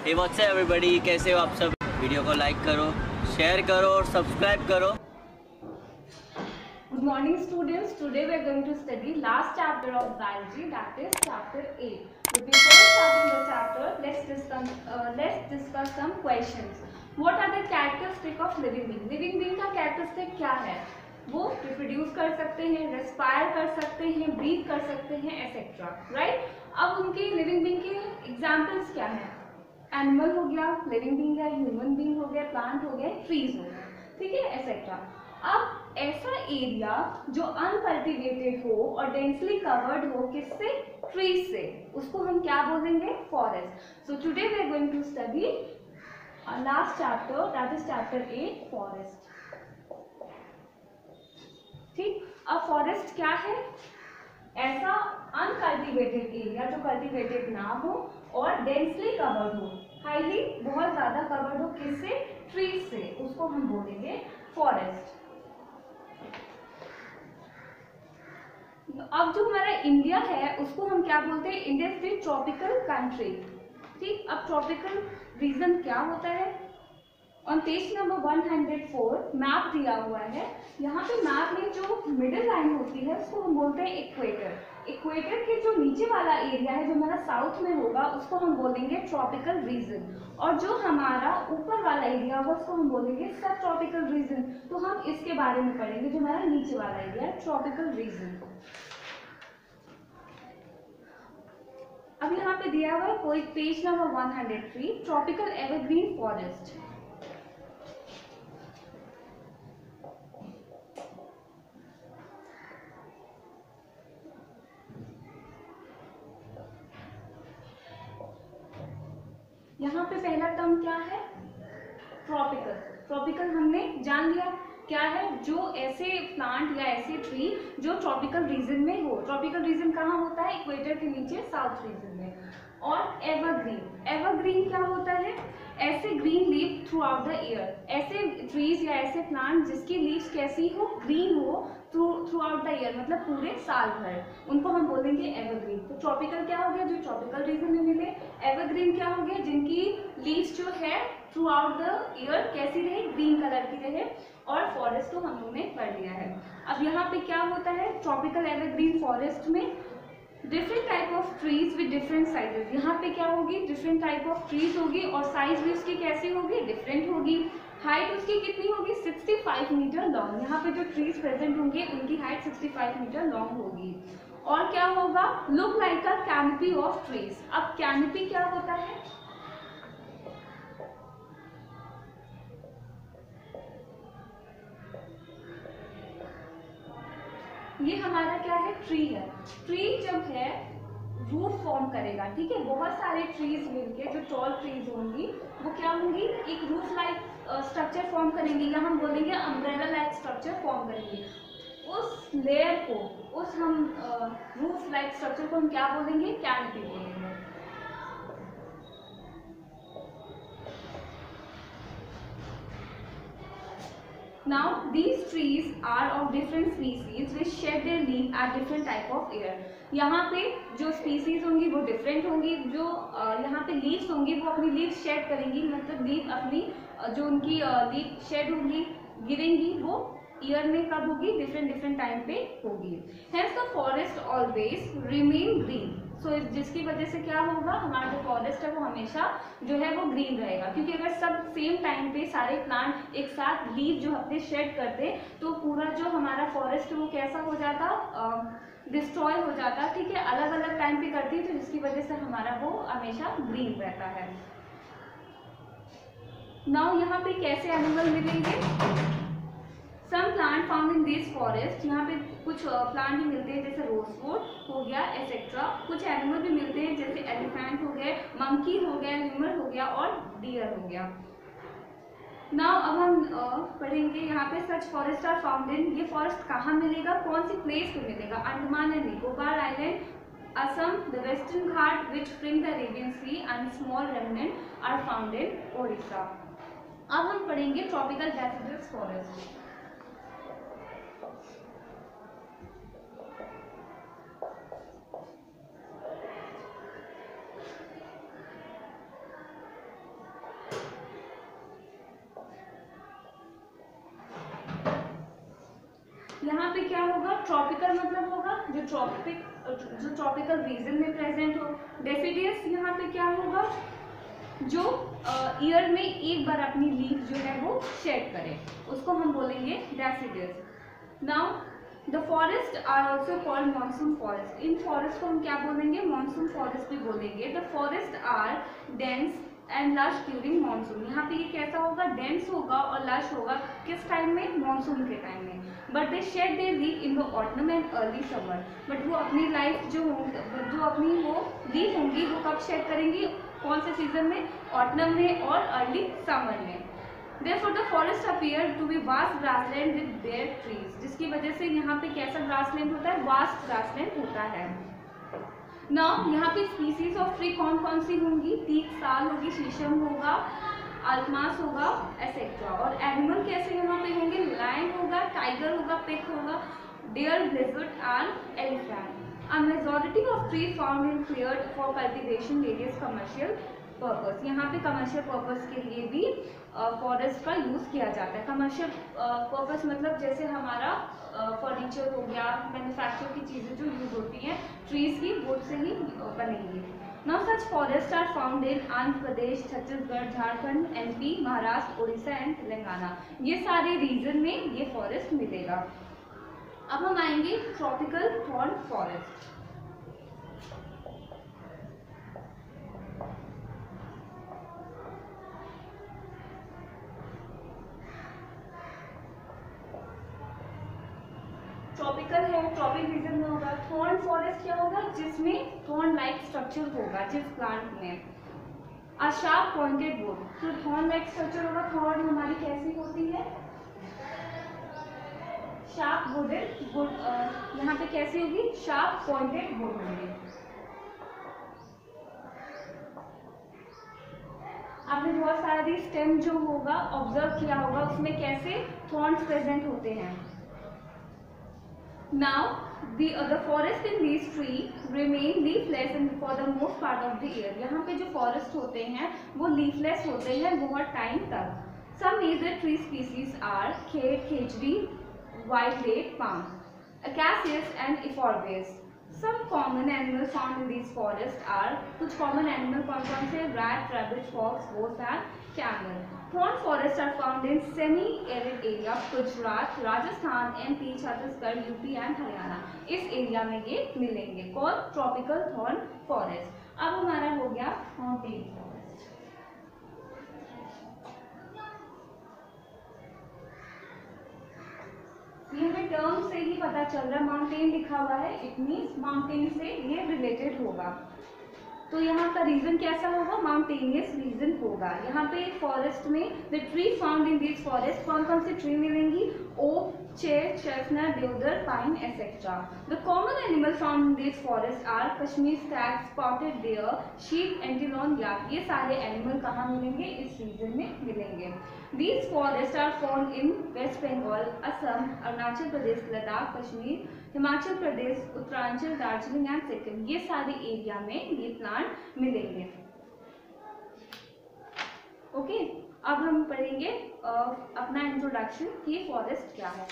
Hey what's up everybody, कैसे हो आप सब। वीडियो को लाइक करो, शेयर करो और सब्सक्राइब करो। Good morning students. Today we are going to study last chapter of biology, that is chapter 8. But before starting the chapter, let's discuss some questions. What are the characteristics of living being? Living being का characteristic क्या है? वो reproduce कर सकते हैं, respire कर सकते हैं, breathe कर सकते हैं, etc. Right? अब उनके living being के examples क्या हैं? एनिमल हो गया, लिविंग बीइंग है, ह्यूमन बीइंग हो गया, प्लांट हो गया, ट्रीज हो गया, ठीक है, एसेट्रा। अब ऐसा एरिया जो अनकल्टिवेटेड हो और डेंसली कवर्ड हो किससे? ट्रीज से, उसको हम क्या बोलेंगे? Forest. So today we are going to study last chapter, that is chapter 8, forest. ठीक, अब फॉरेस्ट क्या है? ऐसा अनकल्टिवेटेड एरिया जो कल्टिवेटेड ना हो और डेंसली कवर्ड हो, हाईली बहुत ज्यादा कवर्ड हो, किससे? ट्रीज से, उसको हम बोलेंगे फॉरेस्ट। अब जो हमारा इंडिया है उसको हम क्या बोलते हैं? India is the tropical country. ठीक, अब ट्रॉपिकल रीजन क्या होता है? ऑन पेज नंबर 104 मैप दिया हुआ है। यहाँ पे मैप में जो मिडिल लाइन होती है उसको हम बोलते हैं इक्वेटर। इक्वेटर के जो नीचे वाला एरिया है जो हमारा साउथ में होगा उसको हम बोलेंगे ट्रॉपिकल रीजन, और जो हमारा ऊपर वाला एरिया होगा उसको हम बोलेंगे सब ट्रॉपिकल रीजन। तो हम इसके बारे में पढ़ेंगे, जो हमारा नीचे वाला एरिया है ट्रॉपिकल रीजन। अब यहाँ पे दिया हुआ है कोई page number 103, tropical evergreen forest. यहाँ पे पहला टर्म क्या है? ट्रॉपिकल। ट्रॉपिकल हमने जान लिया क्या है? जो ऐसे प्लांट या ऐसे ट्री जो ट्रॉपिकल रीजन में हो। ट्रॉपिकल रीजन कहाँ होता है? इक्वेटर के नीचे साउथ रीजन में। और एवरग्रीन, एवरग्रीन क्या होता है? ऐसे green leaf through out the year, ऐसे ट्रीज या ऐसे प्लांट जिसकी लीव्स कैसी हो? ग्रीन हो थ्रू आउट द ईयर, मतलब पूरे साल भर, उनको हम बोलेंगे एवरग्रीन। तो ट्रॉपिकल क्या हो गया? जो ट्रॉपिकल रीजन में मिले। एवरग्रीन क्या हो गया? जिनकी लीव्स जो है थ्रू आउट द ईयर कैसी रहे? ग्रीन कलर की रहे। और फॉरेस्ट तो हम लोगों ने पढ़ लिया है। अब यहाँ पे क्या होता है? ट्रॉपिकल एवरग्रीन फॉरेस्ट में different type of trees with different sizes. यहाँ पे क्या होगी? डिफरेंट टाइप ऑफ ट्रीज होगी और साइज भी उसकी कैसी होगी? डिफरेंट होगी। हाइट उसकी कितनी होगी? 65 मीटर लॉन्ग। यहाँ पे जो ट्रीज प्रेजेंट होंगे उनकी हाइट 65 मीटर लॉन्ग होगी। और क्या होगा? Look like a canopy of trees. अब कैनोपी क्या होता है? ये हमारा क्या है? ट्री है। ट्री जब है रूट फॉर्म करेगा, ठीक है, बहुत सारे ट्रीज मिलके जो टॉल ट्रीज होंगी वो क्या होंगी? एक रूफ लाइक स्ट्रक्चर फॉर्म करेंगे, या हम बोलेंगे अम्ब्रेला लाइक स्ट्रक्चर फॉर्म करेंगे। उस लेयर को, उस हम रूफ लाइक स्ट्रक्चर को हम क्या बोलेंगे? कैनोपी बोलेंगे। Now these trees are of different species which shed their leaf at different type of air. यहाँ पे जो स्पीसीज होंगी वो डिफरेंट होंगी। जो यहाँ पे लीव्स होंगी वो अपनी लीव्स शेड करेंगी, मतलब लीव अपनी जो उनकी लीव शेड होंगी, गिरेंगी, वो ईयर में कब होगी? डिफरेंट टाइम पे होगी। Hence the forest always remain green. सो जिसकी वजह से क्या होगा? हमारा जो फॉरेस्ट है वो हमेशा जो है वो ग्रीन रहेगा, क्योंकि अगर सब सेम टाइम पे सारे प्लांट एक साथ लीव जो अपने शेड करते तो पूरा जो हमारा फॉरेस्ट वो कैसा हो जाता? डिस्ट्रॉय हो जाता, ठीक है। अलग अलग टाइम पे करती है तो जिसकी वजह से हमारा वो हमेशा ग्रीन रहता है। नाउ यहाँ पे कैसे एनिमल मिलेंगे? Some plant found in this forest, यहाँ पे कुछ प्लांट भी मिलते हैं जैसे रोजवुड हो गया, एसेट्रा। कुछ एनिमल भी मिलते हैं जैसे एलिफेंट हो गए, मंकी हो गया, ल्यूमर हो गया और डियर हो गया। नाउ अब हम पढ़ेंगे यहाँ पे such forest are found in, ये फॉरेस्ट कहाँ मिलेगा? कौन सी प्लेस पे मिलेगा? Andaman and Nicobar island, Assam, the Western Ghat which fringe the Arabian sea and small remnant are found in Odisha. अब हम पढ़ेंगे ट्रॉपिकल डेसिडस फॉरेस्ट। यहाँ पे क्या होगा, ट्रॉपिकल मतलब होगा जो ट्रॉपिकल रीजन में प्रेजेंट हो। डेसिडियस यहाँ पे क्या होगा, जो ईयर में एक बार अपनी लीफ जो है वो शेड करे, उसको हम बोलेंगे deciduous. Now the forest are also called monsoon forest. इन फॉरेस्ट को हम क्या बोलेंगे, मानसून फॉरेस्ट भी बोलेंगे। The forest are dense and lush during monsoon. यहाँ पे ये कैसा होगा, डेंस होगा और लश होगा किस टाइम में, मानसून के टाइम में। But they shade there leaf in the autumn and early summer. But वो अपनी लाइफ जो अपनी वो लीफ होंगी वो कब शेड करेंगी, कौन से सीजन में, ऑटम में और अर्ली समर में। Therefore the forest appear to be vast grassland with bare trees, जिसकी वजह से यहाँ पे कैसा ग्रासलैंड होता है, वास्ट ग्रासलैंड होता है। नाउ यहाँ पे स्पीसीज ऑफ ट्री कौन कौन सी होंगी, तीख साल होगी, शीशम होगा, अल्मास होगा, एसेट्रा। और एनिमल कैसे यहाँ पे होंगे, लायन होगा, टाइगर होगा, पिग होगा, deer, blizzard and elephant. A majority of trees found in cleared for cultivation various commercial purpose. यहाँ पे कमर्शियल पर्पस के लिए भी फॉरेस्ट का यूज़ किया जाता है। कमर्शियल पर्पस मतलब जैसे हमारा फर्नीचर हो गया, मैन्युफैक्चर की चीज़ें जो यूज होती हैं ट्रीज की, वुड से ही बनेंगी। Now such forest are found in Andhra Pradesh, Chhattisgarh, Jharkhand, MP, Maharashtra, Orissa and Telangana. ये सारे रीजन में ये फॉरेस्ट मिलेगा। अब हम आएंगे ट्रॉपिकल थॉर्न फॉरेस्ट। ट्रॉपिकल है, ट्रॉपिक रीजन में होगा। थॉर्न फॉरेस्ट क्या होगा, जिसमें थॉर्न लाइक स्ट्रक्चर होगा, जिस प्लांट में अ शार्प पॉइंटेड वुड। तो थॉर्न लाइक स्ट्रक्चर होगा, थॉर्न हमारी कैसी होती है, शार्प वुडेड वुड, यहाँ पे कैसी होगी, शार्प पॉइंटेड वुड होंगे। आपने बहुत सारी स्टेम जो होगा ऑब्जर्व किया होगा, उसमें कैसे थॉर्न्स प्रेजेंट होते हैं। Now the forest in these trees remain leafless and for the most part of the year. यहाँ पे जो फॉरेस्ट होते हैं वो लीफलेस होते हैं बहुत टाइम तक। Some major tree species are Kher, Khejri, white lake palm, acacias and euphorbia. Some common animals found in these forests are, कुछ common animal कौन कौन से, rat, rabbit, fox, horse and camel. Thorn forests are found in semi-arid area, Gujarat, Rajasthan, MP, Chhattisgarh, UP and Haryana. इस area में ये मिलेंगे। कौन, tropical thorn forest. अब हमारा हो गया माउंटेन फॉरेस्ट। ये हमें टर्म से ही पता चल रहा है, माउंटेन लिखा हुआ है, इट मीन्स माउंटेन से ये रिलेटेड होगा। तो यहाँ का रीजन कैसा होगा, माउंटेनियस रीजन होगा। यहाँ पे फॉरेस्ट में the tree found in this forest, कौन कौन सी ट्री मिलेंगी, oak, chir, chestnut, deodar, pine etcetera. The common animal found in this forest are Kashmir stag, spotted deer, sheep, antelope, yak. ये सारे एनिमल कहाँ मिलेंगे, इस रीजन में मिलेंगे। These forests are found in West Bengal, Assam, Arunachal Pradesh, Ladakh, Kashmir, Himachal Pradesh, Uttaranchal, Darjeeling and Sikkim. ये सारे एरिया में ये प्लांट मिलेंगे। ओके, अब हम पढ़ेंगे अपना इंट्रोडक्शन कि फॉरेस्ट क्या है।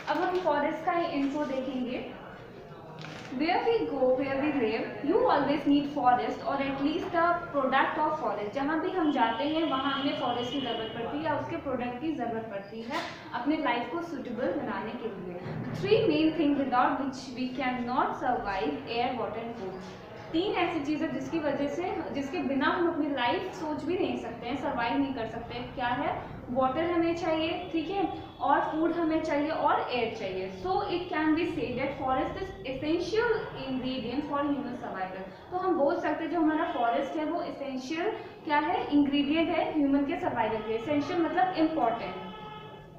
अब हम फॉरेस्ट का इंट्रो देखेंगे। Where we go, where we live, you always need forest or at least a product of forest. जहाँ भी हम जाते हैं वहाँ हमें फॉरेस्ट की ज़रूरत पड़ती है या उसके प्रोडक्ट की ज़रूरत पड़ती है अपने लाइफ को सुटेबल बनाने के लिए। 3 main things without which we cannot survive: air, water and food. 3 ऐसी चीज़ें जिसके बिना हम अपनी लाइफ सोच भी नहीं सकते हैं, सर्वाइव नहीं कर सकते। क्या है, वाटर हमें चाहिए, ठीक है, और फूड हमें चाहिए और एयर चाहिए। So it can be said that forest is essential ingredient for human survival. तो हम बोल सकते हैं जो हमारा फॉरेस्ट है वो एसेंशियल क्या है, इंग्रेडिएंट है ह्यूमन के सर्वाइवल के। एसेंशियल मतलब important.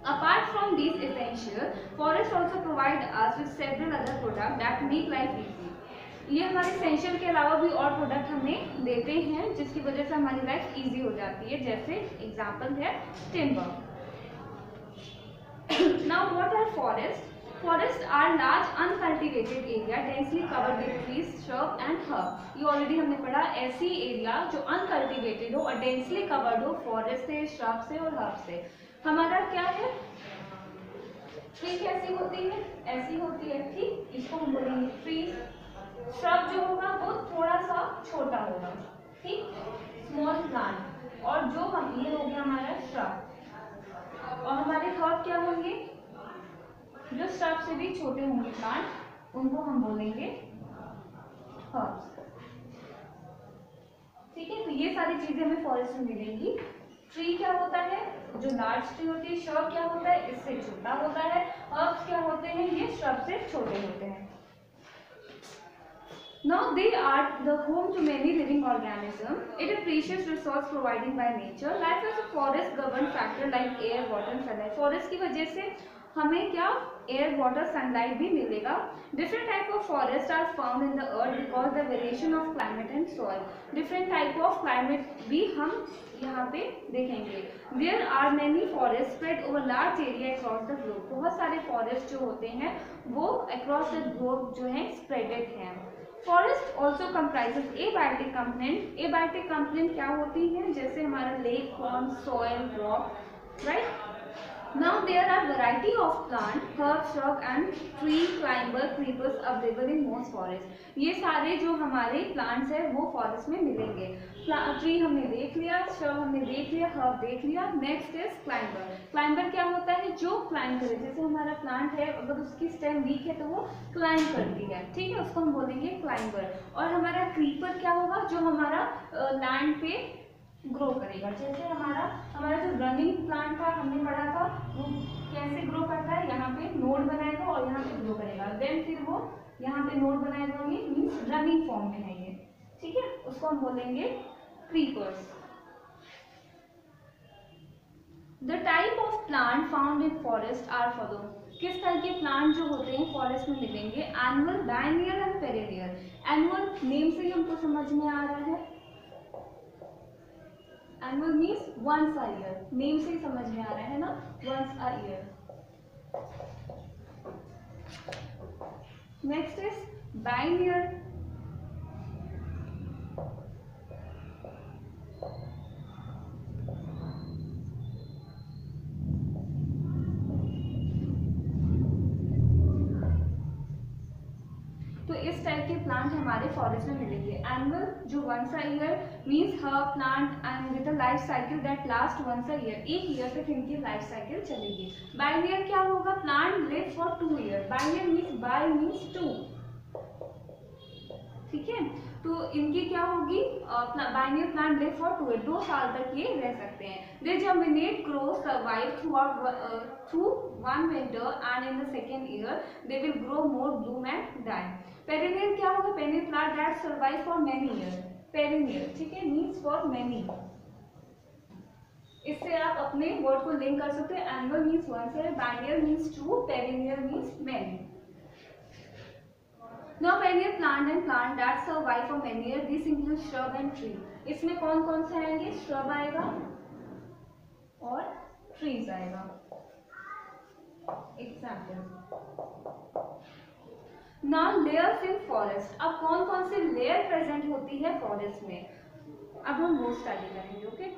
Apart from these essential, forest also provide us with several other products that make life easy. ये हमारे एसेंशियल के अलावा भी और प्रोडक्ट हमें देते हैं जिसकी वजह से हमारी लाइफ इजी हो जाती है। जैसे एग्जांपल है timber. Now what are forest? Forest are large uncultivated area densely covered with trees, shrub and herb. ये ऑलरेडी हमने पढ़ा, ऐसी एरिया जो अनकल्टिवेटेड हो और डेंसली कवर्ड हो फॉरेस्ट से, श्रब से और हर्ब से। हमारा क्या है, ट्री कैसी होती है, ऐसी होती है, ठीक, इसको हम बोलेंगे ट्री। श्रब जो होगा वो थोड़ा सा छोटा होगा, ठीक, स्मॉल प्लांट। और जो हम, ये हो गया हमारा श्रब। और हमारे हर्ब क्या होंगे, जो श्रब से भी छोटे होंगे प्लांट, उनको हम बोलेंगे हर्ब्स। ठीक है, तो ये सारी चीजें हमें फॉरेस्ट में मिलेंगी। ट्री क्या होता है, जो लार्ज ट्री होती है। श्रब क्या होता है, इससे छोटा होता है। हर्ब्स क्या होते हैं, ये श्रब से छोटे होते हैं। Now they are the home to many living organisms. It is a precious resource provided by nature. Life as a forest governed factor like air, water and sunlight. Forest की वजह से हमें क्या, एयर, वाटर, सनलाइट भी मिलेगा। Different type of forest are found in the earth because the variation of climate and soil. Different type of climate भी हम यहाँ पे देखेंगे। There are many forest spread over large area across the globe. बहुत सारे forest जो होते हैं वो अक्रॉस द ग्लोब जो है स्प्रेडेड हैं। Forest also comprises abiotic component. Abiotic component क्या होती हैं, जैसे हमारा lake, pond, soil, rock, right. Now there are variety of plant, herb, shrub and tree, climber, creepers available in most forests. ये सारे जो हमारे plants है वो forest में मिलेंगे। ट्री हमने देख लिया, shrub हमने देख लिया, herb देख लिया। Next is climber। climber क्या होता है, जो climb करे। जैसे हमारा प्लांट है, अगर उसकी स्टेम वीक है तो वो climb करती है, ठीक है, उसको हम बोलेंगे climber। और हमारा creeper क्या होगा, जो हमारा लैंड पे ग्रो करेगा। जैसे हमारा जो रनिंग प्लांट था, हमने पढ़ा था, वो कैसे ग्रो करता है, यहाँ पे नोड बनाएगा और यहाँ पे ग्रो करेगा। देन फिर वो यहाँ पे नोड बनाएगा, ये मीन्स रनिंग फॉर्म में है ये, ठीक है, उसको हम बोलेंगे creepers. The type of plant found in forest are follow. किस तरह के प्लांट जो होते हैं फॉरेस्ट में मिलेंगे, annual, biennial and perennial. Annual name से ही हमको समझ में आ रहा है, annual means once a year, name से ही समझ में आ रहा है ना, once a year. Next is biennial. तो इस टाइप के प्लांट हमारे फॉरेस्ट में मिलेंगे। एनुअल जो once a year means herb plant and with a life cycle that last once a year, एक ईयर तक इनकी लाइफ साइकिल चलेगी। बायनियर क्या होगा, plant live for 2 year. Biennial means, bi means 2, ठीक है, तो इनकी क्या होगी, biennial plant live for 2 year, 2 साल तक ये रह सकते हैं। They germinate, grow, survive through 1 winter and in the second year they will grow more, bloom and die. Perennial क्या होगा, perennial plant that survive for many year. Perennial, ठीक है, मीन्स फॉर मेनी। इससे आप अपने वर्ड को link कर सकते हैं। Annual means once year, biennial means 2, perennial means many. Now perennial plant and plant that survive for many years, this includes shrub and tree. इसमें कौन कौन से आएंगे, shrub आएगा और trees आएगा। Example. Now layers in forest. अब कौन कौन से लेयर प्रेजेंट होती है फॉरेस्ट में, अब हम वो स्टडी करेंगे, ओके।